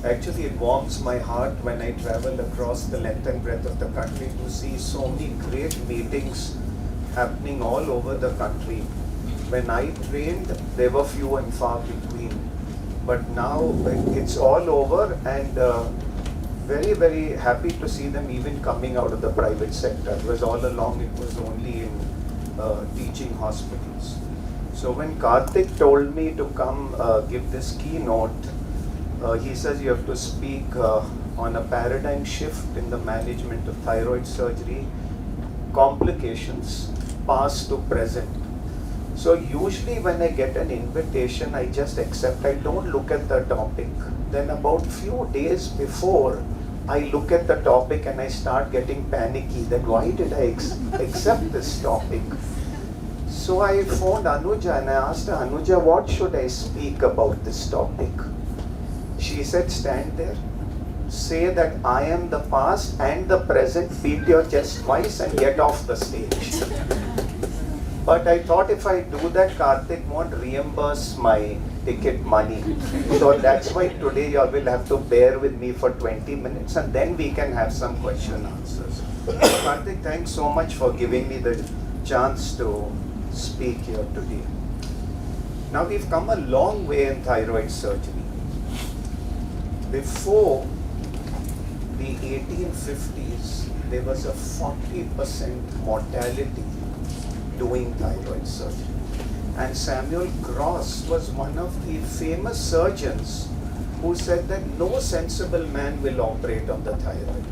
Actually, it warms my heart when I travel across the length and breadth of the country to see so many great meetings happening all over the country. When I trained, there were few and far between. But now it's all over, and very, very happy to see them even coming out of the private sector. Because all along it was only in teaching hospitals. So when Karthik told me to come give this keynote, he says you have to speak on a paradigm shift in the management of thyroid surgery, complications, past to present. So usually when I get an invitation, I just accept. I don't look at the topic. Then about few days before, I look at the topic and I start getting panicky. Then why did I accept this topic? So I phoned Anuja and I asked her, Anuja, what should I speak about this topic? She said, stand there, say that I am the past and the present, beat your chest twice and get off the stage. But I thought if I do that, Karthik won't reimburse my ticket money. So that's why today you all will have to bear with me for 20 minutes and then we can have some question and answers. Karthik, thanks so much for giving me the chance to speak here today. Now we've come a long way in thyroid surgery. Before the 1850s, there was a 40% mortality doing thyroid surgery. And Samuel Gross was one of the famous surgeons who said that no sensible man will operate on the thyroid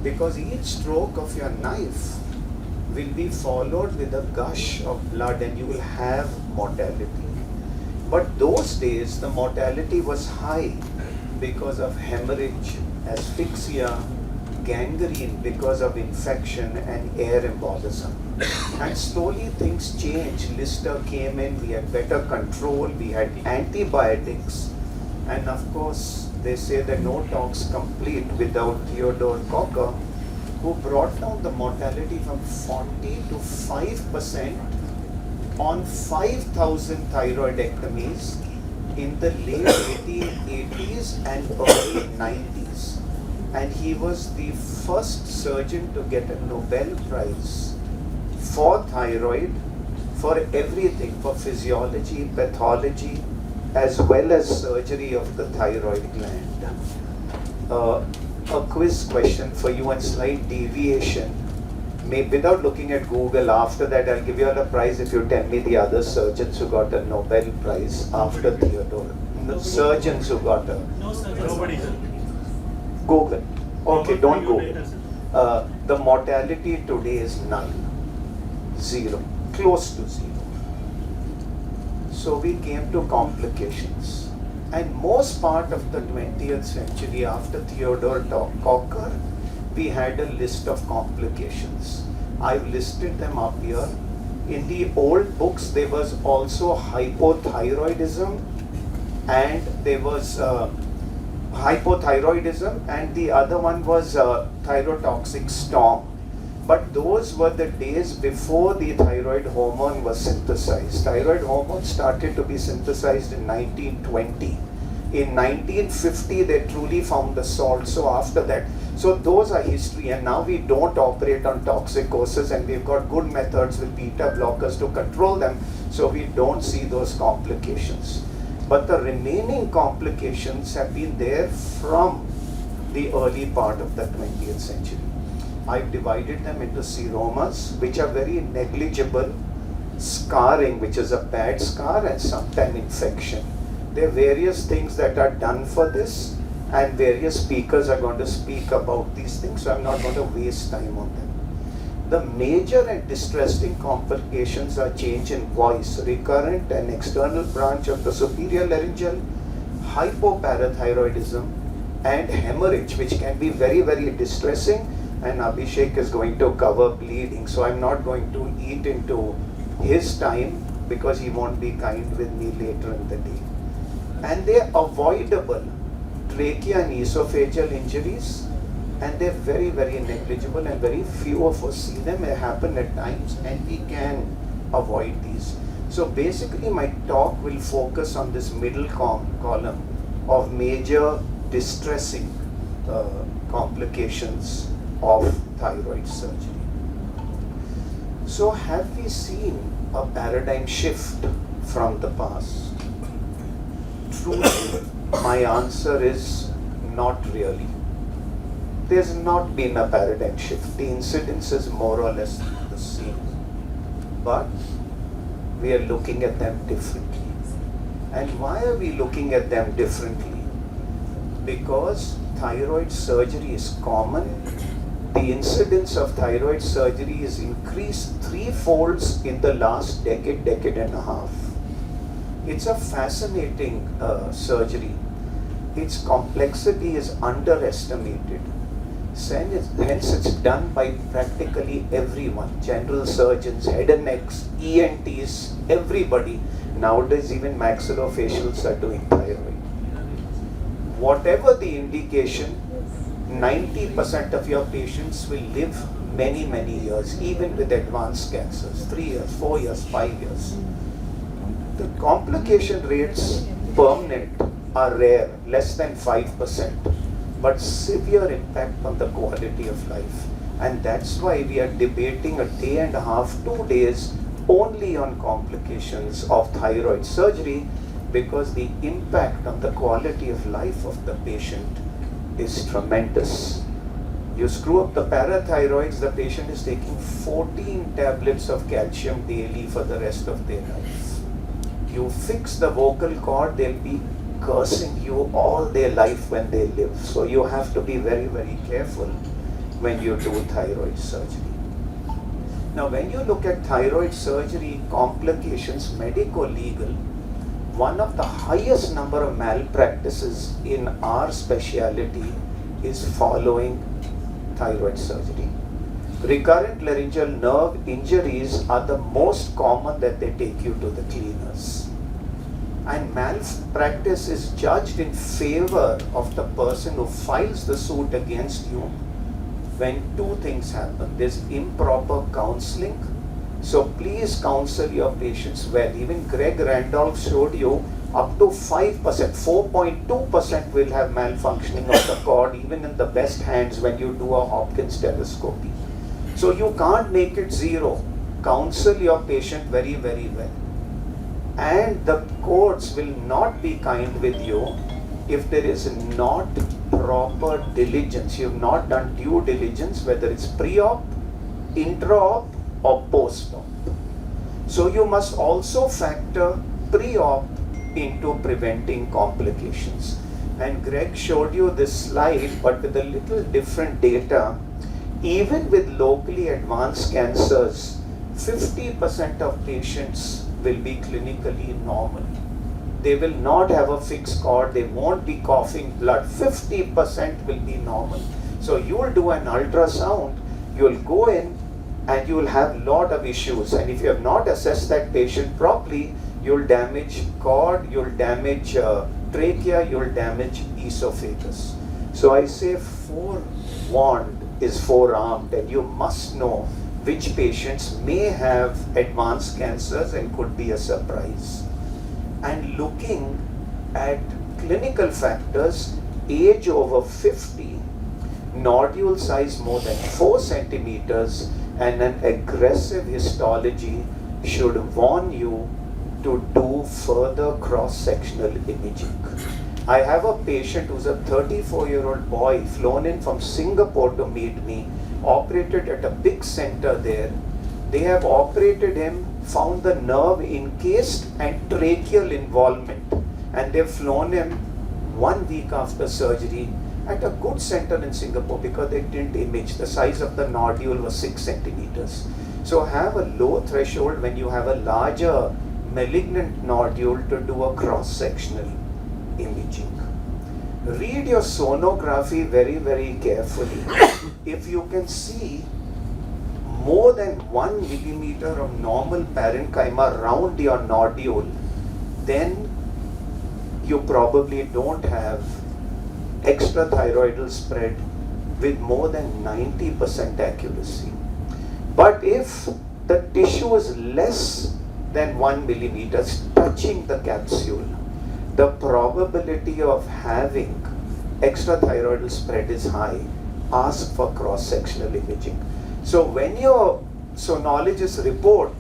because each stroke of your knife will be followed with a gush of blood and you will have mortality. But those days the mortality was high because of hemorrhage, asphyxia, gangrene because of infection and air embolism. And slowly things changed. Lister came in, we had better control, we had antibiotics, and of course they say that no talk's complete without Theodore Cocker, who brought down the mortality from 40 to 5% on 5,000 thyroidectomies in the late 1880s and early 90s. And he was the first surgeon to get a Nobel Prize for thyroid, for everything, for physiology, pathology, as well as surgery of the thyroid gland. A quiz question for you and slight deviation. Without looking at Google, after that I'll give you all a prize if you tell me the other surgeons who got a Nobel Prize after Theodore. Surgeons who got a... Nobody. Google. Okay, don't Google. The mortality today is none. Zero. Close to zero. So we came to complications. And most part of the 20th century after Theodore Cocker, we had a list of complications. I've listed them up here. In the old books, there was also hypothyroidism, and there was hypothyroidism, and the other one was thyrotoxic storm. But those were the days before the thyroid hormone was synthesized. Thyroid hormone started to be synthesized in 1920. In 1950, they truly found the salt. So after that, so those are history, and now we don't operate on toxicosis, and we've got good methods with beta blockers to control them, so we don't see those complications. But the remaining complications have been there from the early part of the 20th century. I've divided them into seromas, which are very negligible, scarring, which is a bad scar, and sometimes infection. There are various things that are done for this, and various speakers are going to speak about these things, so I'm not going to waste time on them. The major and distressing complications are change in voice, recurrent and external branch of the superior laryngeal, hypoparathyroidism, and hemorrhage, which can be very, very distressing. And Abhishek is going to cover bleeding, so I'm not going to eat into his time because he won't be kind with me later in the day. And they're avoidable, trachea and esophageal injuries, and they're very, very negligible, and very few of us see them. They happen at times, and we can avoid these. So basically my talk will focus on this middle column of major distressing complications of thyroid surgery. So have we seen a paradigm shift from the past? Truly, my answer is not really. There's not been a paradigm shift. The incidence is more or less the same. But we are looking at them differently. And why are we looking at them differently? Because thyroid surgery is common. The incidence of thyroid surgery is increased threefolds in the last decade and a half. It's a fascinating surgery. Its complexity is underestimated. Hence it's done by practically everyone. General surgeons, head and necks, ENTs, everybody. Nowadays even maxillofacials are doing thyroid. Whatever the indication, 90% of your patients will live many years, even with advanced cancers, 3 years, 4 years, 5 years. The complication rates permanent are rare, less than 5%, but severe impact on the quality of life. And that's why we are debating a day and a half, 2 days only on complications of thyroid surgery, because the impact on the quality of life of the patient is tremendous. You screw up the parathyroids, the patient is taking 14 tablets of calcium daily for the rest of their life. You fix the vocal cord, they'll be cursing you all their life when they live. So you have to be very careful when you do thyroid surgery. Now when you look at thyroid surgery complications, medico-legal, one of the highest number of malpractices in our specialty is following thyroid surgery. Recurrent laryngeal nerve injuries are the most common that they take you to the cleaners. And malpractice is judged in favor of the person who files the suit against you when two things happen. There's improper counseling. So please counsel your patients well. Even Greg Randolph showed you up to 5%, 4.2% will have malfunctioning of the cord even in the best hands when you do a Hopkins telescopy. So you can't make it zero. Counsel your patient very well. And the courts will not be kind with you if there is not proper diligence. You have not done due diligence, whether it's pre-op, intra-op, or post-op. So you must also factor pre-op into preventing complications. And Greg showed you this slide, but with a little different data. Even with locally advanced cancers, 50% of patients will be clinically normal. They will not have a fixed cord, they won't be coughing blood. 50% will be normal. So you will do an ultrasound, you will go in and you will have a lot of issues. And if you have not assessed that patient properly, you will damage cord, you will damage trachea, you will damage esophagus. So I say forewarned is forearmed, and you must know which patients may have advanced cancers and could be a surprise. And looking at clinical factors, age over 50, nodule size more than 4 centimeters, and an aggressive histology should warn you to do further cross-sectional imaging. I have a patient who's a 34-year-old boy flown in from Singapore to meet me, operated at a big center there. They have operated him, found the nerve encased and tracheal involvement, and they've flown him 1 week after surgery at a good center in Singapore because they didn't image. The size of the nodule was 6 centimeters. So have a low threshold when you have a larger malignant nodule to do a cross-sectional imaging. Read your sonography very carefully. If you can see more than 1 millimeter of normal parenchyma around your nodule, then you probably don't have extrathyroidal spread with more than 90% accuracy. But if the tissue is less than 1 millimeter touching the capsule, the probability of having extrathyroidal spread is high, ask for cross-sectional imaging. So when your sonologists report,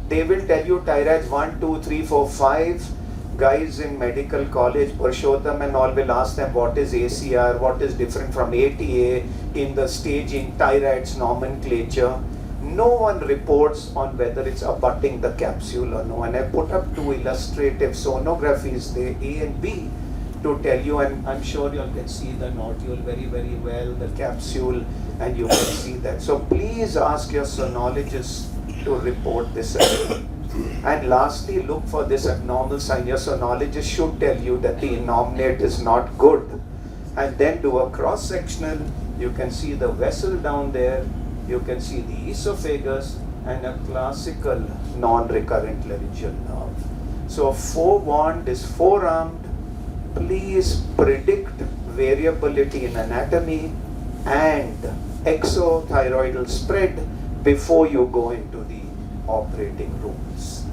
they will tell you thyroids 1, 2, 3, 4, 5. Guys in medical college, Purushottam and all will ask them what is ACR, what is different from ATA in the staging, thyroid's nomenclature. No one reports on whether it's abutting the capsule or no. And I put up 2 illustrative sonographies, the A and B, to tell you, and I'm sure you can see the nodule very, very well, the capsule, and you can see that. So please ask your sonologist to report this. And lastly, look for this abnormal sign. Your sonologist should tell you that the innominate is not good. And then do a cross-sectional. You can see the vessel down there. You can see the esophagus and a classical non-recurrent laryngeal nerve. So forewarned is forearmed. Please predict variability in anatomy and exothyroidal spread before you go into the operating rooms.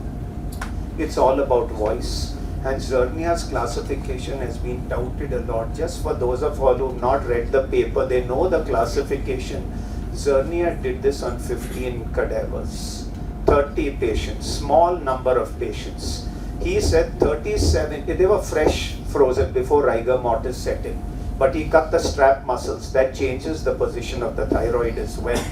It's all about voice, and Zernia's classification has been touted a lot. Just for those of all who have not read the paper, they know the classification. Zernia did this on 15 cadavers, 30 patients, small number of patients. He said 37, they were fresh frozen before rigor mortis set in, but he cut the strap muscles. That changes the position of the thyroid as well.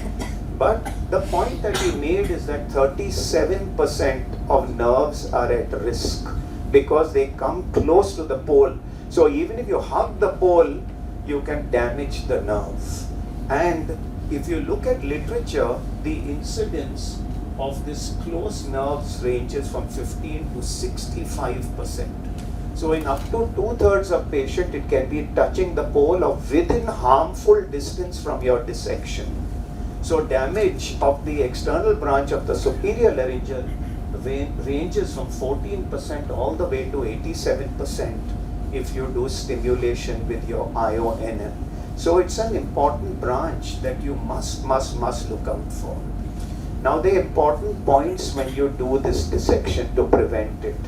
But the point that he made is that 37% of nerves are at risk because they come close to the pole. So even if you hug the pole, you can damage the nerve. And if you look at literature, the incidence of this close nerves ranges from 15 to 65%. So in up to 2/3 of patient, it can be touching the pole or within harmful distance from your dissection. So damage of the external branch of the superior laryngeal ranges from 14% all the way to 87% if you do stimulation with your IONM. So it's an important branch that you must look out for. Now the important points when you do this dissection to prevent it.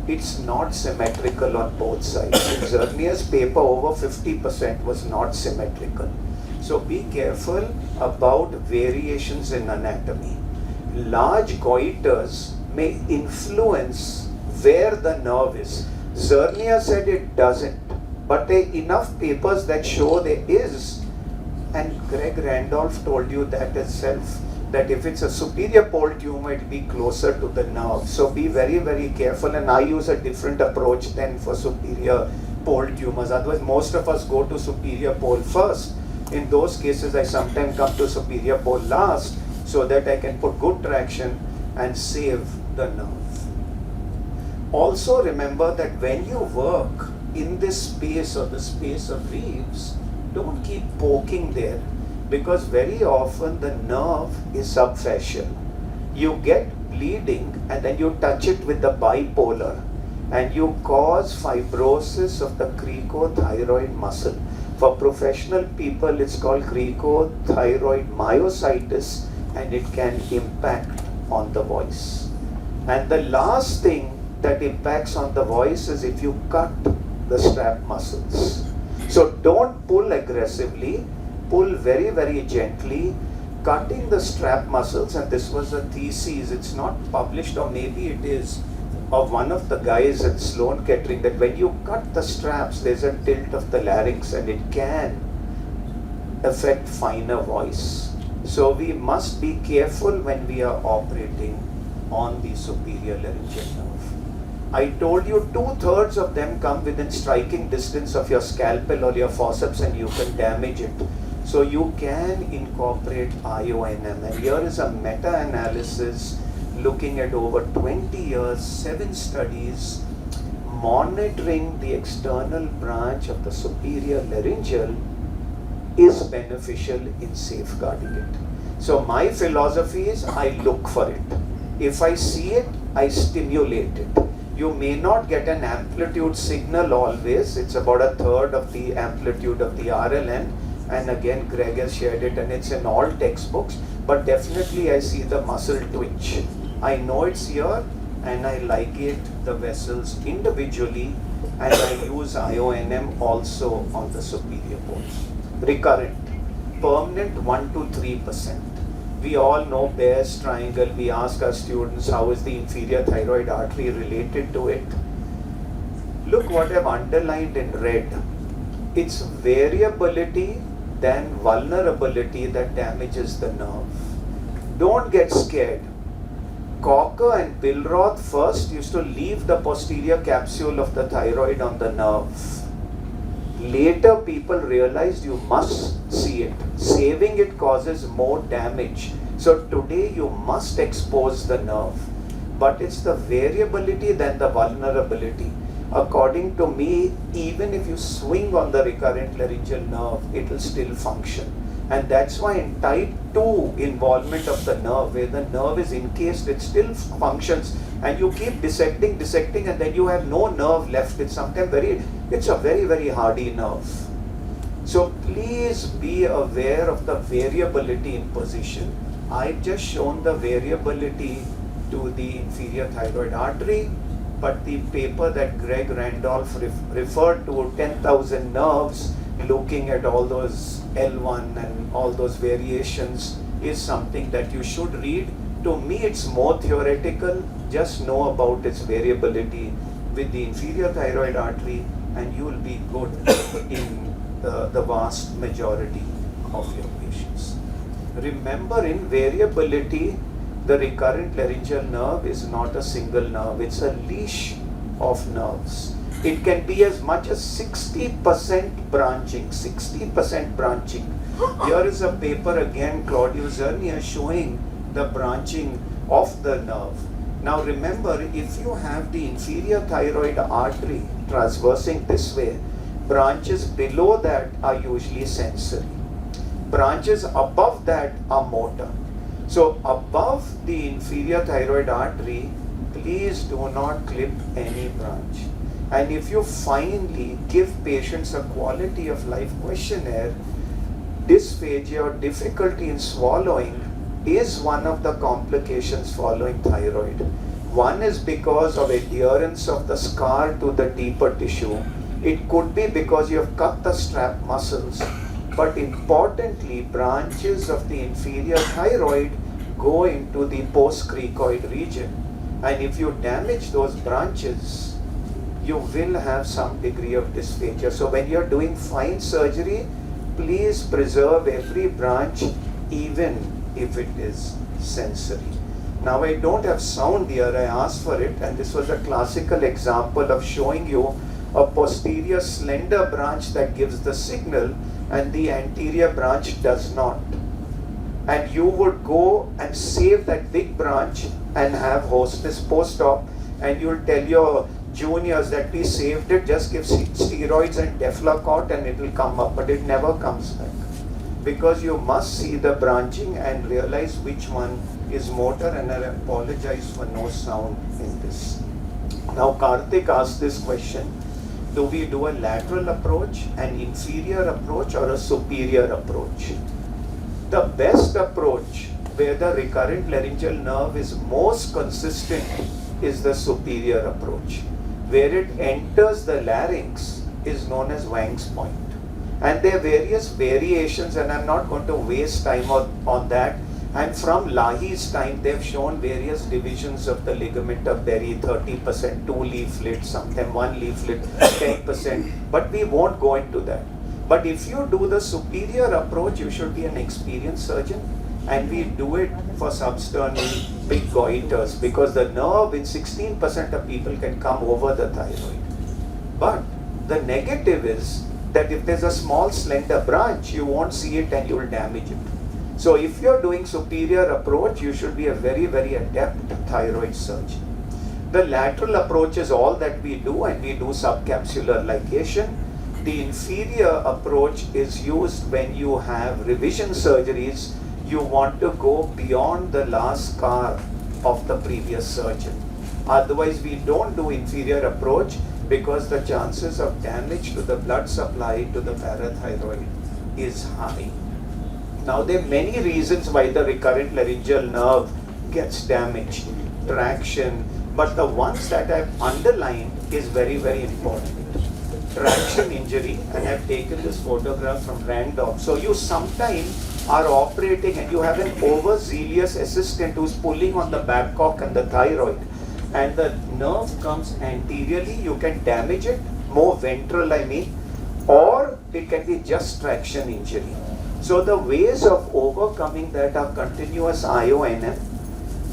It's not symmetrical on both sides. In Zernia's paper, over 50% was not symmetrical. So be careful about variations in anatomy. Large goiters may influence where the nerve is. Zernia said it doesn't, but there are enough papers that show there is. And Greg Randolph told you that itself, that if it's a superior pole tumor, it will be closer to the nerve. So be very, very careful. And I use a different approach than for superior pole tumors. Otherwise, most of us go to superior pole first. In those cases, I sometimes come to superior pole last so that I can put good traction and save the nerve. Also remember that when you work in this space or the space of Reeves, don't keep poking there, because very often the nerve is subfascial. You get bleeding and then you touch it with the bipolar and you cause fibrosis of the cricothyroid muscle. For professional people, it's called cricothyroid myositis, and it can impact on the voice. And the last thing that impacts on the voice is if you cut the strap muscles. So don't pull aggressively, pull very, very gently, cutting the strap muscles. And this was a thesis, it's not published, or maybe it is, of one of the guys at Sloan Kettering, that when you cut the straps, there's a tilt of the larynx and it can affect finer voice. So we must be careful when we are operating on the superior laryngeal nerve. I told you 2/3 of them come within striking distance of your scalpel or your forceps and you can damage it. So you can incorporate IONM. And here is a meta-analysis looking at over 20 years, 7 studies, monitoring the external branch of the superior laryngeal is beneficial in safeguarding it. So my philosophy is I look for it. If I see it, I stimulate it. You may not get an amplitude signal always. It's about 1/3 of the amplitude of the RLN. And again, Greg has shared it and it's in all textbooks. But definitely I see the muscle twitch. I know it's here and I ligate the vessels individually, and I use IONM also on the superior bones. Recurrent, permanent 1 to 3%. We all know Bayes triangle. We ask our students, how is the inferior thyroid artery related to it? Look what I've underlined in red. It's variability than vulnerability that damages the nerve. Don't get scared. Cocker and Billroth first used to leave the posterior capsule of the thyroid on the nerve. Later people realized you must see it. Saving it causes more damage. So today you must expose the nerve. But it's the variability than the vulnerability. According to me, even if you swing on the recurrent laryngeal nerve, it will still function. And that's why in type 2 involvement of the nerve, where the nerve is encased, it still functions, and you keep dissecting, and then you have no nerve left. It's a very, very hardy nerve. So please be aware of the variability in position. I've just shown the variability to the inferior thyroid artery, but the paper that Greg Randolph referred to, 10,000 nerves, looking at all those L1 and all those variations, is something that you should read. To me, it's more theoretical. Just know about its variability with the inferior thyroid artery, and you will be good in the vast majority of your patients. Remember, in variability, the recurrent laryngeal nerve is not a single nerve, it's a leash of nerves. It can be as much as 60% branching, 60% branching. Here is a paper again, Claudio Zernia, showing the branching of the nerve. Now remember, if you have the inferior thyroid artery transversing this way, branches below that are usually sensory. Branches above that are motor. So above the inferior thyroid artery, please do not clip any branch. And if you finally give patients a quality of life questionnaire, dysphagia or difficulty in swallowing is one of the complications following thyroid. One is because of adherence of the scar to the deeper tissue. It could be because you have cut the strap muscles. But importantly, branches of the inferior thyroid go into the postcricoid region. And if you damage those branches, you will have some degree of dysphagia. So when you're doing fine surgery, please preserve every branch, even if it is sensory. Now I don't have sound here, I asked for it, and this was a classical example of showing you a posterior slender branch that gives the signal and the anterior branch does not. And you would go and save that big branch and have hostess post-op, and you'll tell your juniors that we saved it, just give steroids and Deflacort and it will come up, but it never comes back. Because you must see the branching and realize which one is motor, and I apologize for no sound in this. Now Karthik asked this question, do we do a lateral approach, an inferior approach, or a superior approach? The best approach, where the recurrent laryngeal nerve is most consistent, is the superior approach. Where it enters the larynx is known as Wang's point. And there are various variations, and I'm not going to waste time on that. And from Lahi's time, they've shown various divisions of the ligament of Berry, 30%, 2 leaflets, sometimes 1 leaflet, 10%. But we won't go into that. But if you do the superior approach, you should be an experienced surgeon. And we do it for substernal big goiters, because the nerve in 16% of people can come over the thyroid. But the negative is that if there's a small slender branch, you won't see it and you will damage it. So if you're doing superior approach, you should be a very, very adept thyroid surgeon. The lateral approach is all that we do, and we do subcapsular ligation. The inferior approach is used when you have revision surgeries. You want to go beyond the last scar of the previous surgeon. Otherwise, we don't do inferior approach, because the chances of damage to the blood supply to the parathyroid is high. Now, there are many reasons why the recurrent laryngeal nerve gets damaged. Traction, But the ones that I've underlined is very, very important. Traction injury, and I've taken this photograph from random. So you sometimes are operating and you have an overzealous assistant who's pulling on the babcock and the thyroid, and the nerve comes anteriorly, you can damage it, more ventral I mean, or it can be just traction injury. So the ways of overcoming that are continuous IONM.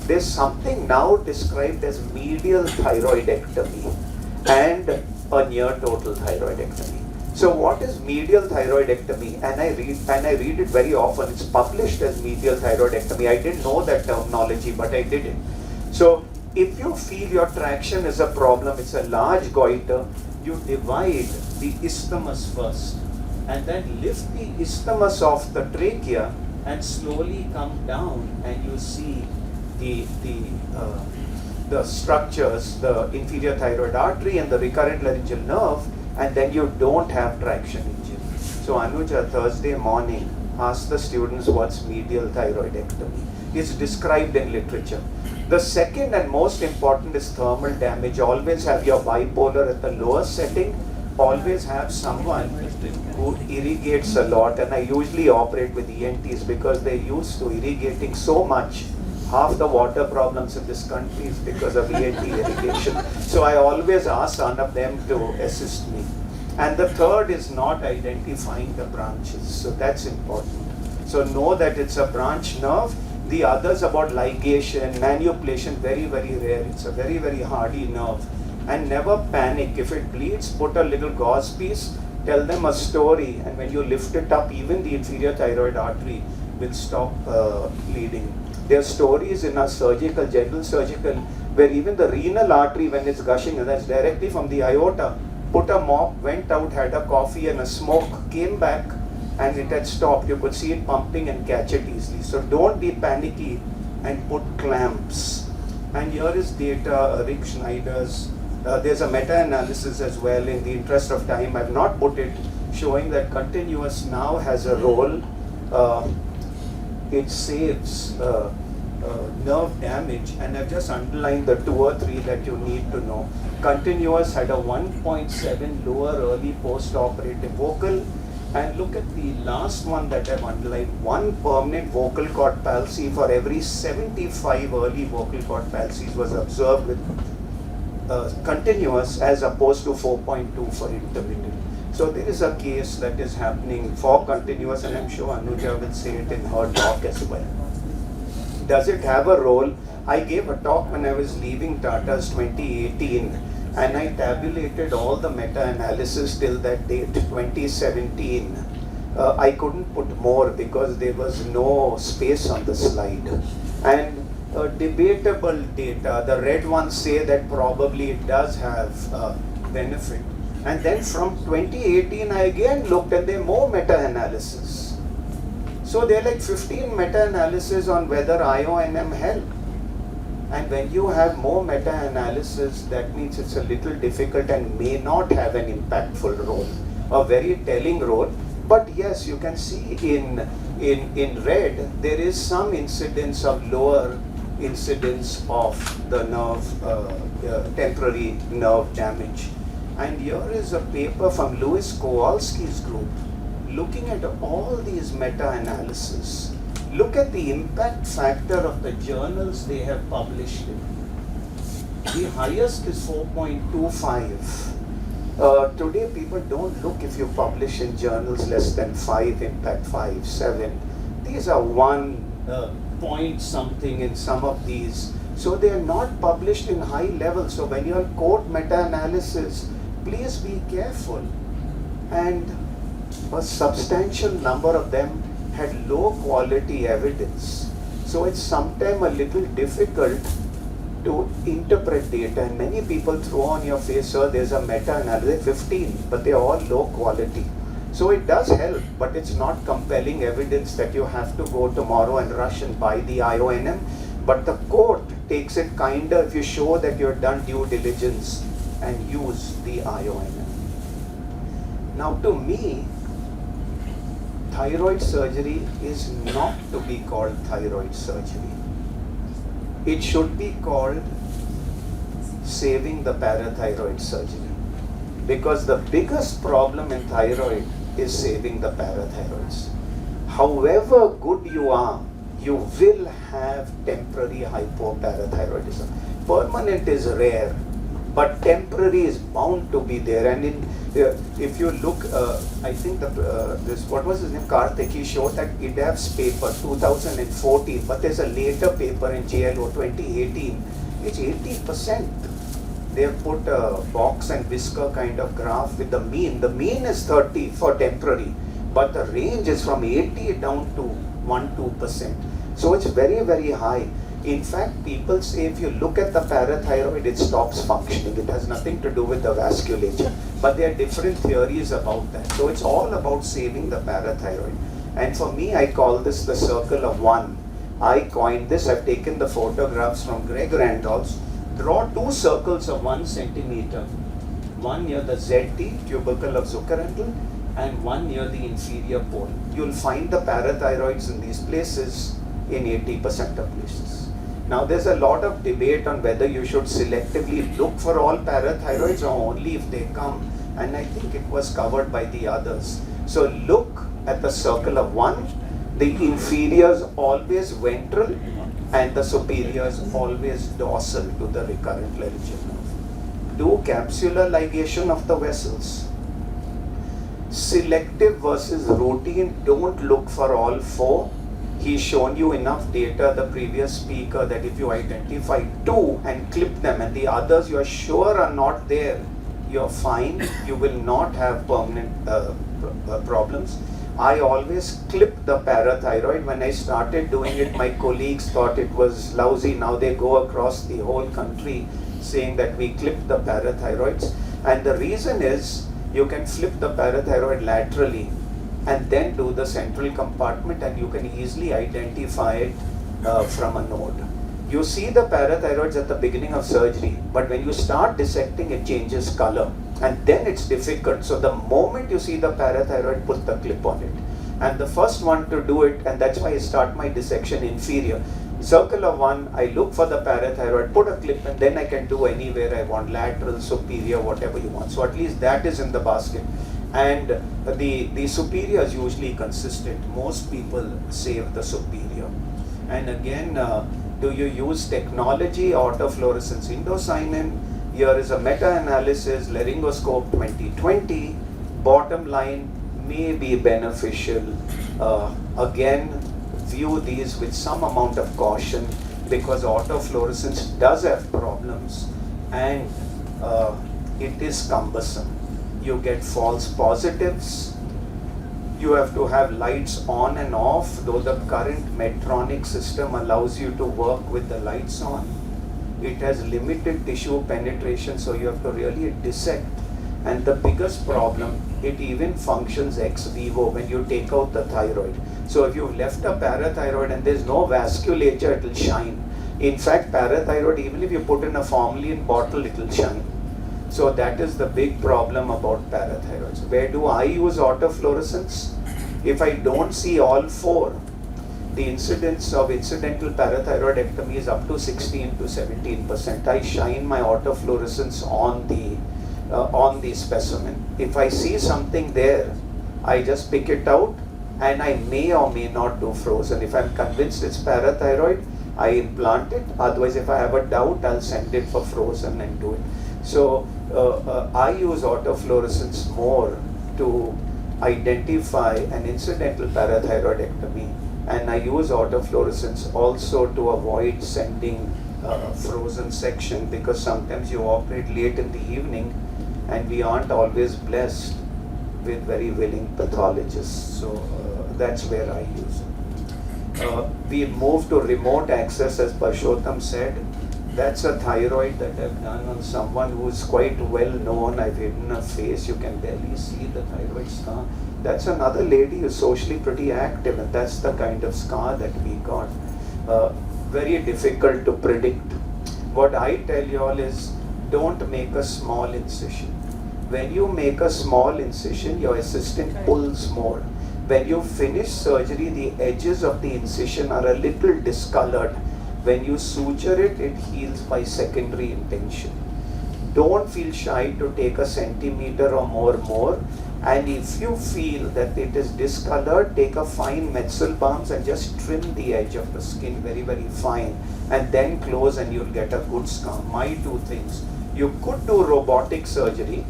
There's something now described as medial thyroidectomy and a near total thyroidectomy. So what is medial thyroidectomy? And I read it very often. It's published as medial thyroidectomy. I didn't know that terminology, but I did it. So if you feel your traction is a problem, it's a large goiter, you divide the isthmus first and then lift the isthmus off the trachea and slowly come down, and you see the structures, the inferior thyroid artery and the recurrent laryngeal nerve, and then you don't have traction injury. So Anuja, Thursday morning, ask the students what's medial thyroidectomy. It's described in literature. The second and most important is thermal damage. Always have your bipolar at the lowest setting. Always have someone who irrigates a lot, and I usually operate with ENTs because they're used to irrigating so much. Half the water problems in this country is because of ENT irrigation. So I always ask one of them to assist me. And the third is not identifying the branches. So that's important. So know that it's a branch nerve. The others about ligation, manipulation, very, very rare. It's a very, very hardy nerve. And never panic. If it bleeds, put a little gauze piece, tell them a story, and when you lift it up, even the inferior thyroid artery will stop bleeding. There are stories in our surgical, general surgical, where even the renal artery, when it's gushing, and that's directly from the aorta, put a mop, went out, had a coffee and a smoke, came back, and it had stopped. You could see it pumping and catch it easily. So don't be panicky and put clamps. And here is data, Rick Schneider's. There's a meta-analysis as well. In the interest of time, I've not put it, showing that continuous now has a role. It saves nerve damage, and I've just underlined the 2 or 3 that you need to know. Continuous had a 1.7 lower early post-operative vocal, and look at the last one that I've underlined, 1 permanent vocal cord palsy for every 75 early vocal cord palsies was observed with continuous as opposed to 4.2 for intermittent. So there is a case that is happening for continuous, and I'm sure Anuja will say it in her talk as well. Does it have a role? I gave a talk when I was leaving Tata's 2018, and I tabulated all the meta-analysis till that date, 2017. I couldn't put more because there was no space on the slide. And debatable data, the red ones say that probably it does have benefit. And then from 2018, I again looked, and there are more meta-analysis. So there are like 15 meta-analysis on whether IONM help. And when you have more meta-analysis, that means it's a little difficult and may not have an impactful role, a very telling role. But yes, you can see in red, there is some incidence of lower incidence of the nerve, temporary nerve damage. And here is a paper from Louis Kowalski's group looking at all these meta-analysis. Look at the impact factor of the journals they have published in. The highest is 4.25. Today people don't look if you publish in journals less than 5, impact 5, 7. These are 1 point something in some of these. So they are not published in high level. So when you quote meta-analysis, please be careful. And a substantial number of them had low quality evidence. So it's sometimes a little difficult to interpret data, and many people throw on your face, sir, there's a meta-analysis, 15, but they're all low quality. So it does help, but it's not compelling evidence that you have to go tomorrow and rush and buy the IONM. But the court takes it kinder if you show that you've done due diligence and use the IONM. Now to me, thyroid surgery is not to be called thyroid surgery. It should be called saving the parathyroid surgery. Because the biggest problem in thyroid is saving the parathyroids. However good you are, you will have temporary hypoparathyroidism. Permanent is rare, but temporary is bound to be there. And if you look, I think what was his name, Karthik, he showed that IDAF's paper 2014, but there's a later paper in JLO 2018, which 80%. They have put a box and whisker kind of graph with the mean. The mean is 30 for temporary, but the range is from 80 down to 1-2%. So it's very, very high. In fact, people say if you look at the parathyroid, it stops functioning. It has nothing to do with the vasculature. But there are different theories about that. So it's all about saving the parathyroid. And for me, I call this the circle of one. I coined this. I've taken the photographs from Greg Randolph's. Draw two circles of 1 centimeter. One near the ZT, tubercle of Zuckerandl, and one near the inferior pole. You'll find the parathyroids in these places in 80% of places. Now there's a lot of debate on whether you should selectively look for all parathyroids or only if they come, and I think it was covered by the others. So look at the circle of one. The inferiors always ventral and the superiors always dorsal to the recurrent laryngeal nerve. Do capsular ligation of the vessels. Selective versus routine, don't look for all four. He's shown you enough data, the previous speaker, that if you identify two and clip them and the others you are sure are not there, you're fine. You will not have permanent problems. I always clip the parathyroid. When I started doing it, my colleagues thought it was lousy. Now they go across the whole country saying that we clip the parathyroids. And the reason is you can flip the parathyroid laterally and then do the central compartment, and you can easily identify it from a node. You see the parathyroids at the beginning of surgery, but when you start dissecting, it changes color. And then it's difficult. So the moment you see the parathyroid, put the clip on it. And the first one to do it, and that's why I start my dissection inferior. Circle of one, I look for the parathyroid, put a clip, and then I can do anywhere I want, lateral, superior, whatever you want. So at least that is in the basket. And the superior is usually consistent. Most people save the superior. And again, do you use technology, autofluorescence indocyanine? Here is a meta-analysis, laryngoscope 2020. Bottom line may be beneficial. Again, view these with some amount of caution because autofluorescence does have problems and it is cumbersome. You get false positives. You have to have lights on and off, though the current Medtronic system allows you to work with the lights on. It has limited tissue penetration, so you have to really dissect. And the biggest problem, it even functions ex vivo when you take out the thyroid. So if you've left a parathyroid and there's no vasculature, it will shine. In fact, parathyroid, even if you put in a formalin bottle, it will shine. So that is the big problem about parathyroids. Where do I use autofluorescence? If I don't see all four, the incidence of incidental parathyroidectomy is up to 16 to 17%. I shine my autofluorescence on the specimen. If I see something there, I just pick it out and I may or may not do frozen. If I'm convinced it's parathyroid, I implant it. Otherwise, if I have a doubt, I'll send it for frozen and do it. So I use autofluorescence more to identify an incidental parathyroidectomy, and I use autofluorescence also to avoid sending frozen section, because sometimes you operate late in the evening and we aren't always blessed with very willing pathologists. So that's where I use it. We moved to remote access, as Parshottam said. That's a thyroid that I've done on someone who's quite well known. I've hidden her face, you can barely see the thyroid scar. That's another lady who's socially pretty active, and that's the kind of scar that we got. Very difficult to predict. What I tell you all is, don't make a small incision. When you make a small incision, your assistant pulls more. When you finish surgery, the edges of the incision are a little discolored. When you suture it, it heals by secondary intention. Don't feel shy to take a centimeter or more. And if you feel that it is discolored, take a fine methyl balms and just trim the edge of the skin very, very fine. And then close and you'll get a good scar. My two things. You could do robotic surgery,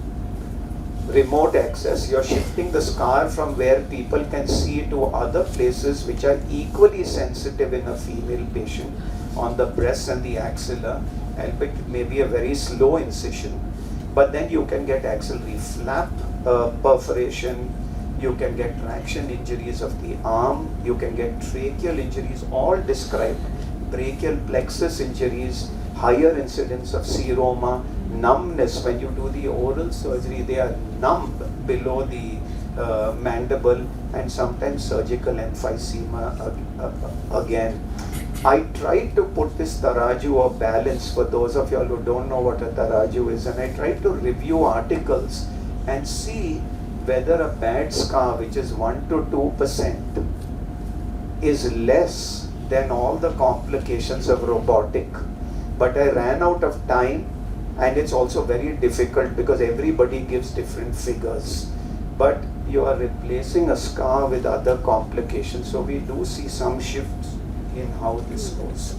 remote access. You're shifting the scar from where people can see to other places which are equally sensitive in a female patient, on the breast and the axilla, and it may be a very slow incision. But then you can get axillary flap perforation, you can get traction injuries of the arm, you can get tracheal injuries, all described, brachial plexus injuries, higher incidence of seroma, numbness. When you do the oral surgery, they are numb below the mandible, and sometimes surgical emphysema again. I tried to put this taraju or balance for those of you all who don't know what a taraju is, and I tried to review articles and see whether a bad scar, which is 1 to 2%, is less than all the complications of robotic. But I ran out of time, and it's also very difficult because everybody gives different figures. But you are replacing a scar with other complications, so we do see some shifts in how this goes.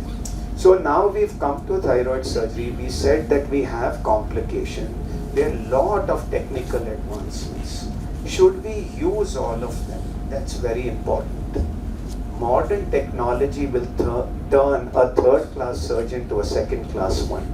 So now we've come to thyroid surgery. We said that we have complication. There are a lot of technical advancements. Should we use all of them? That's very important. Modern technology will turn a third-class surgeon to a second-class one.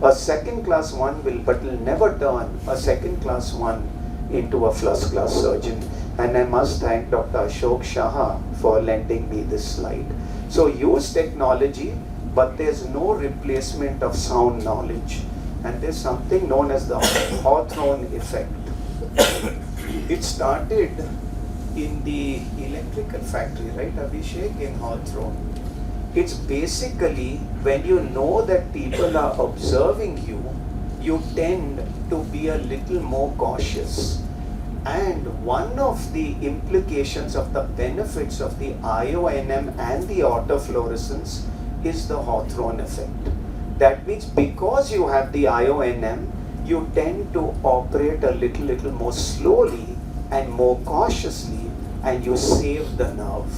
A second-class one will never turn a second-class one into a first-class surgeon. And I must thank Dr. Ashok Shah for lending me this slide. So use technology, but there's no replacement of sound knowledge. And there's something known as the Hawthorne effect. It started in the electrical factory, right, Abhishek, in Hawthorne. It's basically when you know that people are observing you, you tend to be a little more cautious. And one of the implications of the benefits of the IONM and the autofluorescence is the Hawthorne effect. That means because you have the IONM, you tend to operate a little more slowly and more cautiously, and you save the nerve.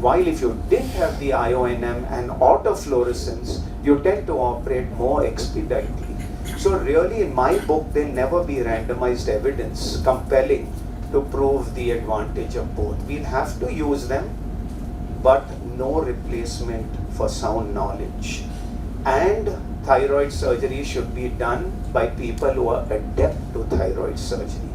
While if you didn't have the IONM and autofluorescence, you tend to operate more expeditiously. So really in my book, there'll never be randomized evidence compelling to prove the advantage of both. We'll have to use them, but no replacement for sound knowledge. And thyroid surgery should be done by people who are adept to thyroid surgery.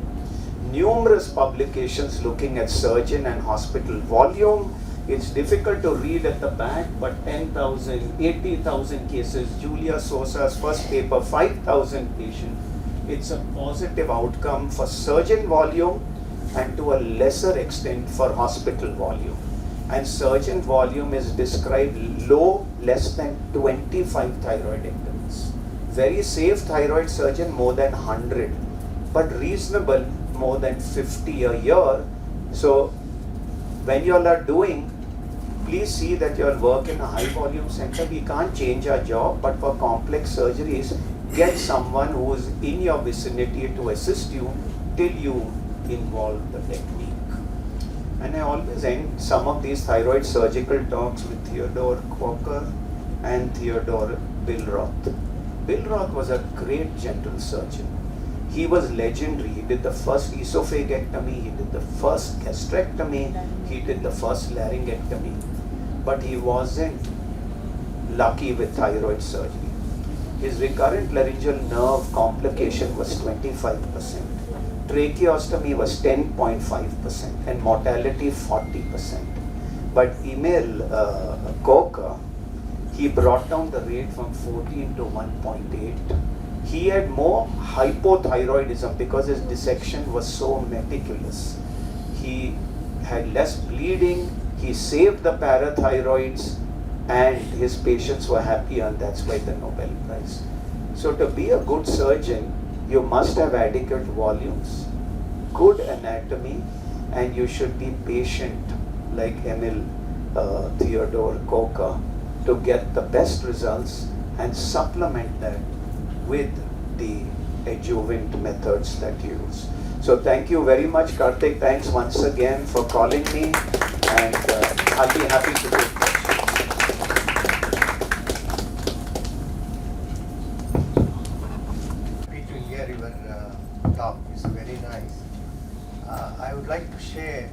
Numerous publications looking at surgeon and hospital volume. It's difficult to read at the back, but 10,000, 80,000 cases. Julia Sosa's first paper, 5,000 patients. It's a positive outcome for surgeon volume and to a lesser extent for hospital volume. And surgeon volume is described low, less than 25 thyroidectomies. Very safe thyroid surgeon, more than 100. But reasonable, more than 50 a year. So when you all are doing, please see that you all work in a high volume center. We can't change our job, but for complex surgeries, get someone who is in your vicinity to assist you till you involve the technique. And I always end some of these thyroid surgical talks with Theodore Coker and Theodore Billroth. Billroth was a great general surgeon. He was legendary. He did the first esophagectomy, he did the first gastrectomy, he did the first laryngectomy. But he wasn't lucky with thyroid surgery. His recurrent laryngeal nerve complication was 25%. Tracheostomy was 10.5% and mortality 40%. But Emil Coker, he brought down the rate from 14 to 1.8. He had more hypothyroidism because his dissection was so meticulous. He had less bleeding, he saved the parathyroids, and his patients were happy, and that's why the Nobel Prize. So to be a good surgeon, you must have adequate volumes, good anatomy, and you should be patient like Emil Theodore Coker to get the best results and supplement that with the adjuvant methods that you use. So thank you very much, Karthik. Thanks once again for calling me, and I'll be happy to take questions. Happy to hear your talk. It's very nice. I would like to share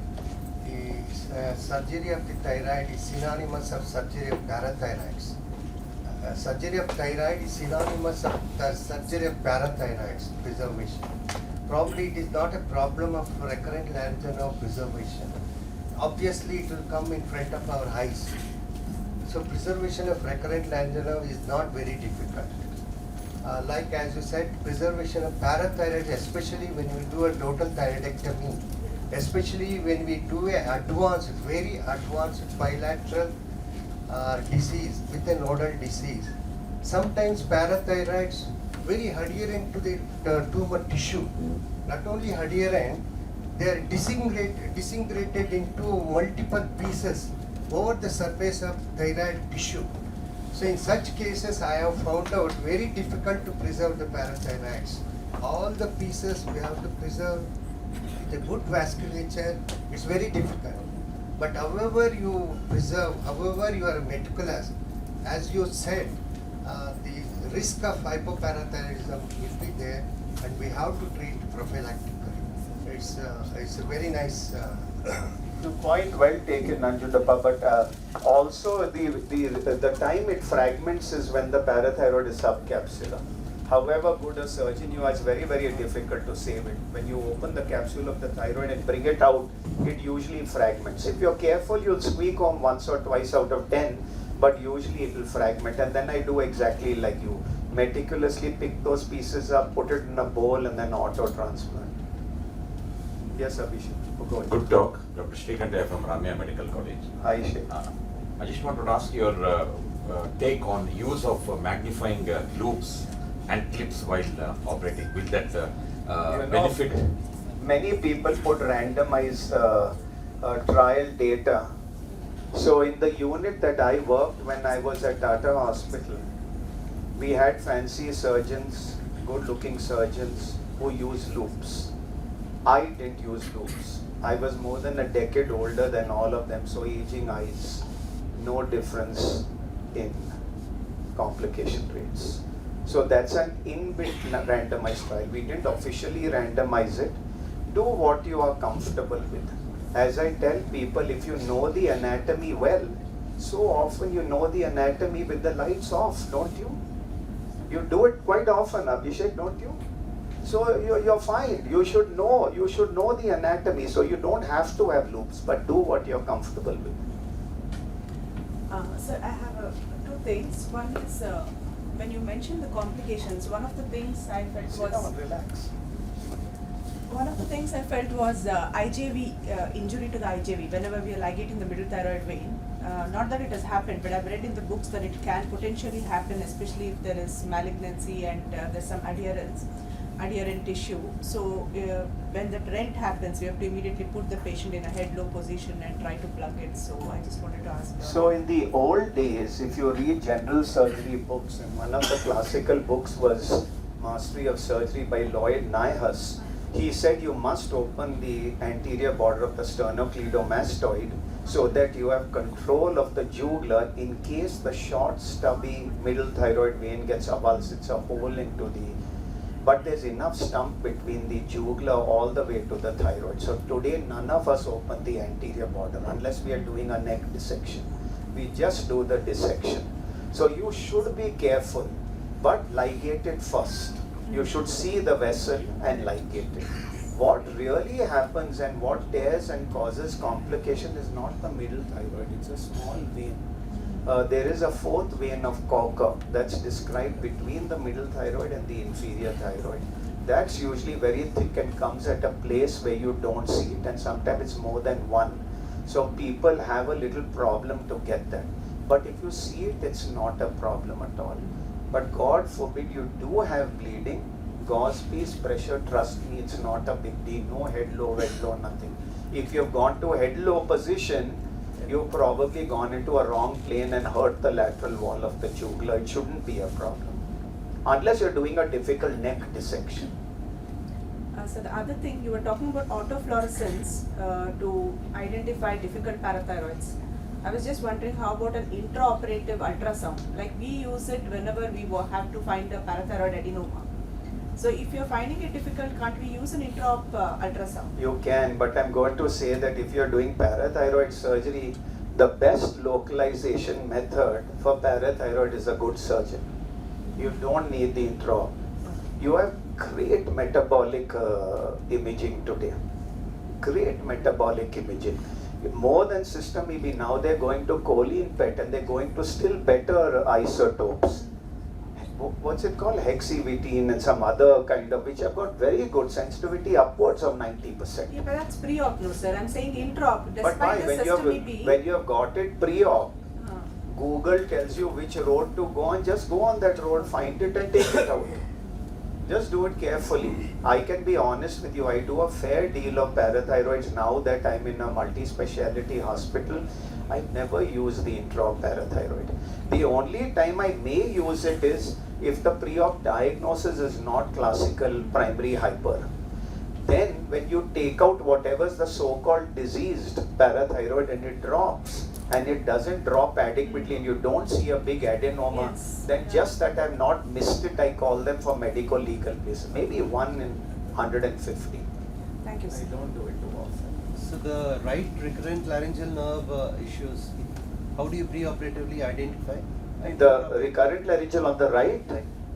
the surgery of the thyroid is synonymous of surgery of parathyroids. Surgery of thyroid is synonymous of the surgery of parathyroids, preservation. Probably it is not a problem of recurrent laryngeal preservation. Obviously it will come in front of our eyes. So preservation of recurrent laryngeal is not very difficult. Like as you said, preservation of parathyroid, especially when we do a total thyroidectomy, especially when we do a very advanced bilateral disease with a nodal disease. Sometimes parathyroids very adherent to the tumor tissue. Not only adherent, they are disintegrated into multiple pieces over the surface of thyroid tissue. So in such cases, I have found out very difficult to preserve the parathyroids. All the pieces we have to preserve with a good vasculature. It's very difficult. But however you preserve, however you are meticulous, as you said, the risk of hypoparathyroidism will be there, and we have to treat prophylactically. It's a very nice. Point well taken, Nanjundappa, but also the time it fragments is when the parathyroid is subcapsular. However good a surgeon you are, it's very, very difficult to save it. When you open the capsule of the thyroid and bring it out, it usually fragments. If you're careful, you'll squeak home once or twice out of 10, but usually it will fragment. And then I do exactly like you. Meticulously pick those pieces up, put it in a bowl, and then auto-transplant. Yes, Abhishek. Go ahead. Good talk. Dr. Shrikant from Ramya Medical College. Hi, Sheikh. I just wanted to ask your take on use of magnifying loops and clips while operating. Will that benefit? Many people put randomized trial data. So in the unit that I worked when I was at Tata Hospital, we had fancy surgeons, good-looking surgeons who use loops. I didn't use loops. I was more than a decade older than all of them, so aging eyes, no difference in complication rates. So that's an inbuilt randomized trial. We didn't officially randomize it. Do what you are comfortable with. As I tell people, if you know the anatomy well, so often you know the anatomy with the lights off, don't you? You do it quite often, Abhishek, don't you? So you're fine. You should know the anatomy, so you don't have to have loops, but do what you're comfortable with. Sir, I have two things. One is when you mentioned the complications, one of the things I felt Sit was down, relax. one of the things I felt was IJV, injury to the IJV. Whenever we are ligating the middle thyroid vein, not that it has happened, but I've read in the books that it can potentially happen, especially if there is malignancy and there's some adherent tissue. So when that rent happens, we have to immediately put the patient in a head-low position and try to plug it. So I just wanted to ask. So in the old days, if you read general surgery books, and one of the classical books was Mastery of Surgery by Lloyd Nyhus, he said you must open the anterior border of the sternocleidomastoid so that you have control of the jugular in case the short, stubby middle thyroid vein gets avulsed. It's a hole into the... But there's enough stump between the jugular all the way to the thyroid. So today, none of us open the anterior border unless we are doing a neck dissection. We just do the dissection. So you should be careful, but ligate it first. You should see the vessel and ligate it. What really happens and what tears and causes complication is not the middle thyroid, it's a small vein. There is a fourth vein of Cocker that's described between the middle thyroid and the inferior thyroid. That's usually very thick and comes at a place where you don't see it, and sometimes it's more than one. So people have a little problem to get that. But if you see it, it's not a problem at all. But God forbid you do have bleeding, gauze piece pressure, trust me, it's not a big deal. No head low, nothing. If you've gone to head low position, you've probably gone into a wrong plane and hurt the lateral wall of the jugular. It shouldn't be a problem. unless you're doing a difficult neck dissection. So the other thing, you were talking about autofluorescence to identify difficult parathyroids. I was just wondering, how about an intraoperative ultrasound? Like we use it whenever we have to find a parathyroid adenoma. So if you're finding it difficult, can't we use an intraop ultrasound? You can, but I'm going to say that if you're doing parathyroid surgery, the best localization method for parathyroid is a good surgeon. You don't need the intraop. You have great metabolic imaging today. Great metabolic imaging. More than system EB, now they're going to choline PET and they're going to still better isotopes. What's it called? Hexivitine and some other kind of, which have got very good sensitivity, upwards of 90%. Yeah, but that's pre-op, no sir. I'm saying intra-op. But why? Despite the system EB. When you have got it pre-op, Google tells you which road to go on, just go on that road, find it and take it out. Just do it carefully. I can be honest with you, I do a fair deal of parathyroids now that I'm in a multi-speciality hospital. I never use the intra parathyroid. The only time I may use it is if the pre-op diagnosis is not classical primary hyper. Then when you take out whatever's the so-called diseased parathyroid and it drops, and it doesn't drop adequately and you don't see a big adenoma, Yes. then just that I've not missed it, I call them for medical legal cases. Maybe 1 in 150. Thank you, I sir. don't do it too often. So the right recurrent laryngeal nerve issues, how do you preoperatively identify? The recurrent laryngeal on the right?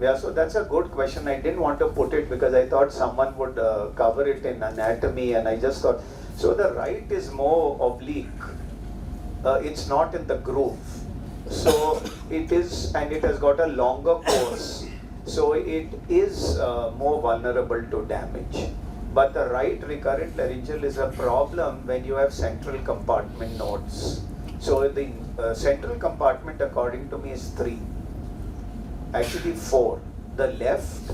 Yeah, so that's a good question. I didn't want to put it because I thought someone would cover it in anatomy, and I just thought, so the right is more oblique. It's not in the groove. So it is, and it has got a longer course. So it is more vulnerable to damage. But the right recurrent laryngeal is a problem when you have central compartment nodes. So the central compartment, according to me, is 3. Actually 4. The left,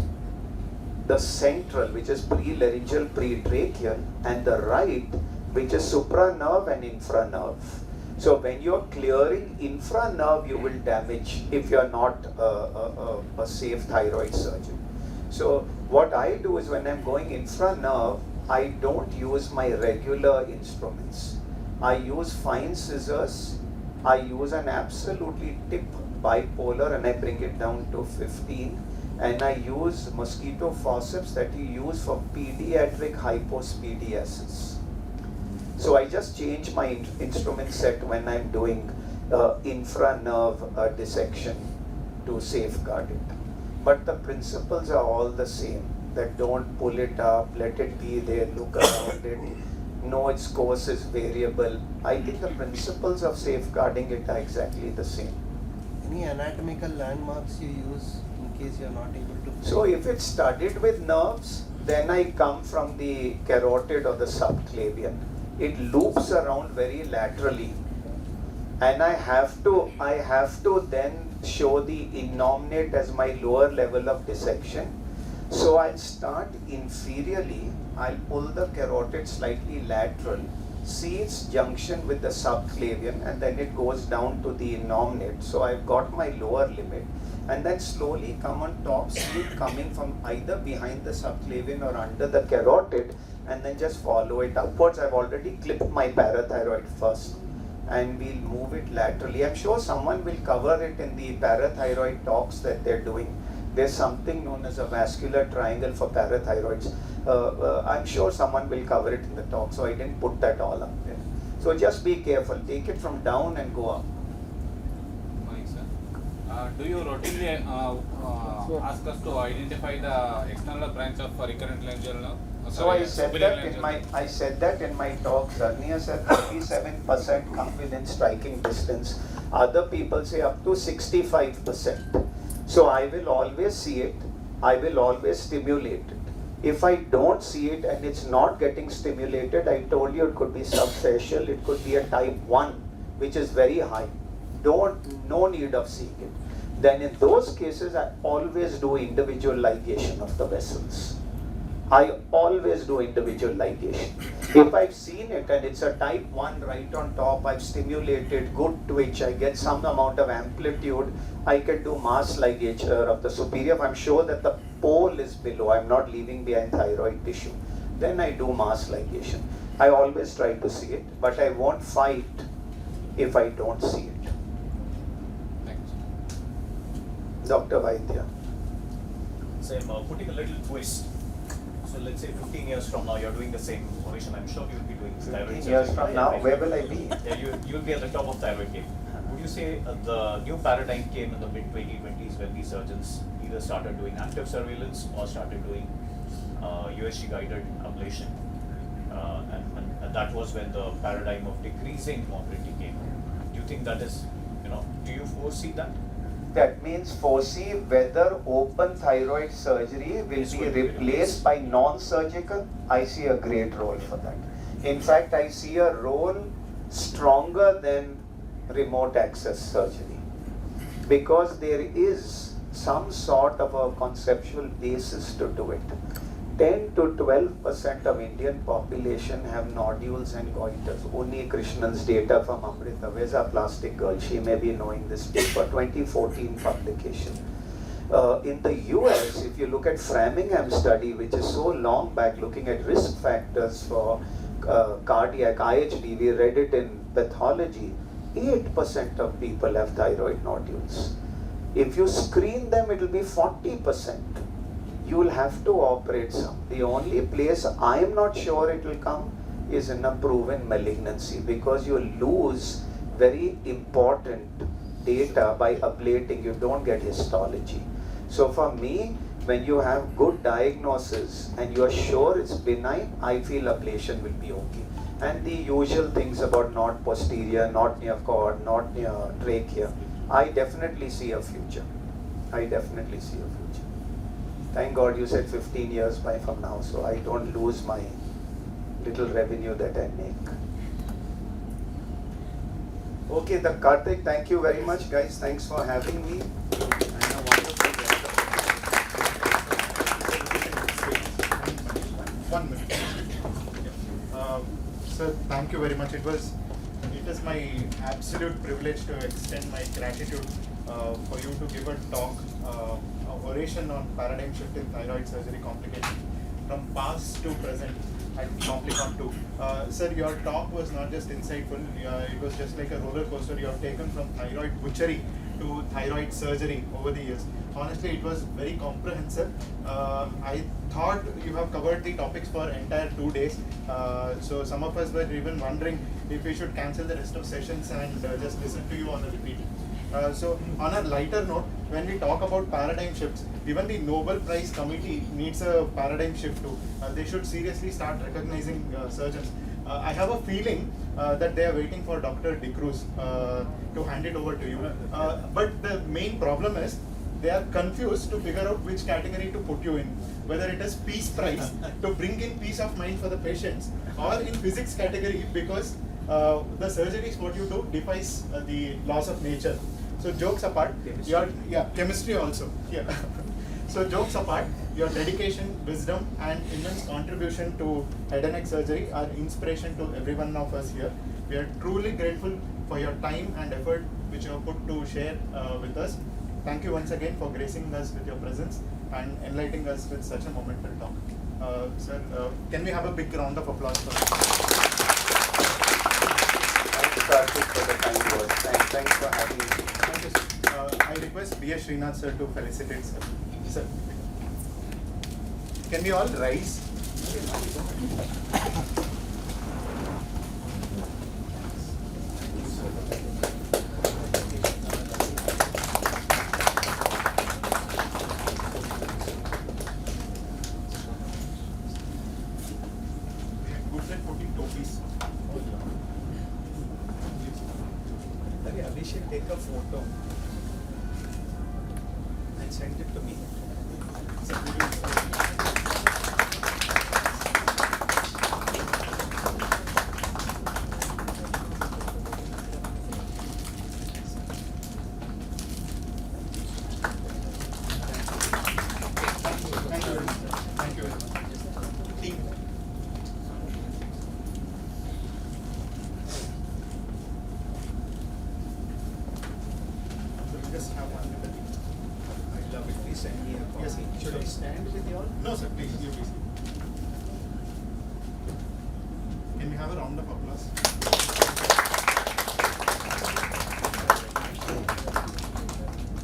the central, which is pre-laryngeal, pre-tracheal, and the right, which is supranerve and infranerve. So when you're clearing infranerve, you will damage if you're not a safe thyroid surgeon. So what I do is when I'm going infranerve, I don't use my regular instruments. I use fine scissors. I use an absolutely tip bipolar and I bring it down to 15. And I use mosquito forceps that you use for pediatric hypospediasis. So I just change my instrument set when I'm doing infranerve dissection to safeguard it. But the principles are all the same. That don't pull it up, let it be there, look around it. No, its course is variable. I think the principles of safeguarding it are exactly the same. Any anatomical landmarks you use in case you're not able to? So if it's studied with nerves, then I come from the carotid or the subclavian. It loops around very laterally, and I have to then show the innominate as my lower level of dissection. So I'll start inferiorly. I'll pull the carotid slightly lateral, see its junction with the subclavian, and then it goes down to the innominate. So I've got my lower limit, and then slowly come on top, see it coming from either behind the subclavian or under the carotid, and then just follow it upwards. I've already clipped my parathyroid first, and we'll move it laterally. I'm sure someone will cover it in the parathyroid talks that they're doing. There's something known as a vascular triangle for parathyroids. I'm sure someone will cover it in the talk, so I didn't put that all up there. So just be careful. Take it from down and go up. Morning, sir. Do you routinely ask us to identify the external branch of recurrent laryngeal nerve? So I said that in my talk. Sarnia said 37% come within striking distance. Other people say up to 65%. So I will always see it. I will always stimulate it. If I don't see it and it's not getting stimulated, I told you it could be subfacial, it could be a type 1, which is very high. No need of seeing it. Then in those cases, I always do individual ligation of the vessels. I always do individual ligation. If I've seen it and it's a type 1 right on top, I've stimulated good twitch, I get some amount of amplitude, I can do mass ligature of the superior. If I'm sure that the pole is below, I'm not leaving behind thyroid tissue, then I do mass ligation. I always try to see it, but I won't fight if I don't see it. Thanks. Dr. Vaidya. So I'm putting a little twist. So let's say 15 years from now, you're doing the same oration. I'm sure you'll be doing thyroid 15 years surgery. from now, where will I be? Yeah, you'll be at the top of thyroid game. Would you say the new paradigm came in the mid 2020s when these surgeons either started doing active surveillance or started doing USG guided ablation? And that was when the paradigm of decreasing mobility came. Do you think that is, do you foresee that? That means foresee whether open thyroid surgery will be replaced by non-surgical. I see a great role for that. In fact, I see a role stronger than remote access surgery, because there is some sort of a conceptual basis to do it. 10 to 12% of Indian population have nodules and goiters. Uni Krishnan's data from Amrita. Where's our plastic girl? She may be knowing this paper, 2014 publication. In the US, if you look at Framingham study, which is so long back, looking at risk factors for cardiac IHD, we read it in pathology, 8% of people have thyroid nodules. If you screen them, it will be 40%. You will have to operate some. The only place I am not sure it will come is in a proven malignancy, because you lose very important data by ablating. You don't get histology. So for me, when you have good diagnosis and you are sure it's benign, I feel ablation will be okay. And the usual things about not posterior, not near cord, not near trachea, I definitely see a future. I definitely see a future. Thank God you said 15 years from now, so I don't lose my little revenue that I make. Okay, the Karthik, thank you very much, guys. Thanks for having me. One minute. Sir, thank you very much. It is my absolute privilege to extend my gratitude for you to give a talk, oration on paradigm shift in thyroid surgery complications from past to present at Complicon 2. Sir, your talk was not just insightful, it was just like a roller coaster. You have taken from thyroid butchery to thyroid surgery over the years. Honestly, it was very comprehensive. I thought you have covered the topics for entire 2 days. So some of us were even wondering if we should cancel the rest of sessions and just listen to you on a repeat. So on a lighter note, when we talk about paradigm shifts, even the Nobel Prize committee needs a paradigm shift too. They should seriously start recognizing surgeons. I have a feeling that they are waiting for Dr. D'Cruz to hand it over to you. But the main problem is they are confused to figure out which category to put you in. Whether it is peace prize to bring in peace of mind for the patients, or in physics category because the surgery is what you do defies the laws of nature. So jokes apart, chemistry also. Yeah. So jokes apart, your dedication, wisdom, and immense contribution to head and neck surgery are inspiration to every one of us here. We are truly grateful for your time and effort which you have put to share with us. Thank you once again for gracing us with your presence and enlightening us with such a momentous talk. Sir, can we have a big round of applause for Thanks, Karthik, for the kind words. Thanks for having me. Thank you, sir. I request B.S. Srinath sir to felicitate sir. Sir, can we all rise? Good at putting topis. Abhishek, take a photo and send it to me. Thank you very much. have a round of applause?